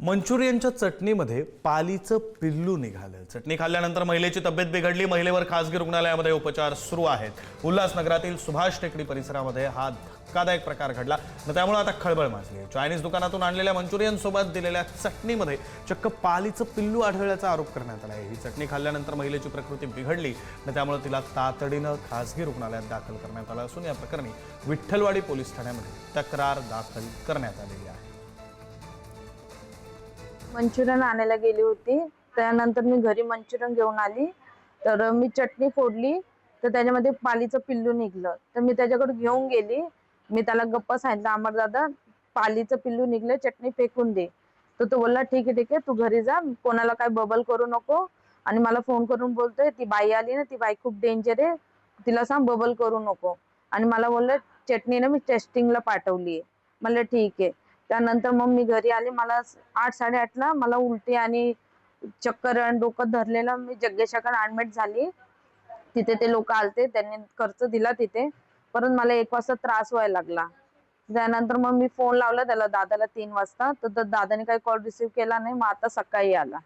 मंचुरियनच्या चटणीमध्ये पालीचं पिल्लू निघालं। चटणी खाल्ल्यानंतर महिलेची तब्येत बिघडली। महिलेवर खासगी रुग्णालयामध्ये उपचार सुरू आहेत। उल्हासनगरातील सुभाष टेकडी परिसरामध्ये हा धक्कादायक प्रकार घडला आणि त्यामुळे आता खळबळ माजली आहे। चायनीज दुकानातून आणलेल्या मंचुरियन सोबत दिलेल्या चटणीमध्ये चक्क पालीचं पिल्लू आढळल्याचा आरोप करण्यात आला आहे। ही चटणी खाल्ल्यानंतर महिलेची प्रकृती बिघडली आणि त्यामुळे तिला तातडीनं खासगी रुग्णालयात दाखल करण्यात आलं असून या प्रकरणी विठ्ठलवाडी पोलीस ठाण्यामध्ये तक्रार दाखल करण्यात आलेली आहे। मंचुरियन आणायला गेली होती, त्यानंतर मी घरी मंचुरियन घेऊन आली, तर मी चटणी फोडली तर त्याच्यामध्ये पालीचं पिल्लू निघलं। तर मी त्याच्याकडे घेऊन गेली, मी त्याला गप्पा सांगितलं, अमर दादा पालीचं पिल्लू निघलं, चटणी फेकून दे। तर तो बोलला ठीक आहे तू घरी जा, कोणाला काय बबल करू नको आणि मला फोन करून बोलतोय ती बाई आली ना, ती बाई खूप डेंजर आहे, तिला सांग बबल करू नको। आणि मला बोललं चटणी ना मी टेस्टिंगला पाठवली। म्हणलं ठीक आहे। त्यानंतर मग मी घरी आले, मला 8-8:30ला मला उलटी आणि चक्कर आणि डोकं धरलेलं। मी जग्गेशाकडे ऍडमिट झाली, तिथे ते लोक आलते, त्यांनी खर्च दिला तिथे, परंतु मला 1 वाजता त्रास व्हायला लागला। त्यानंतर मग मी फोन लावला त्याला दादाला 3 वाजता, तर दादाने काही कॉल रिसीव्ह केला नाही। मग आता सकाळी आला।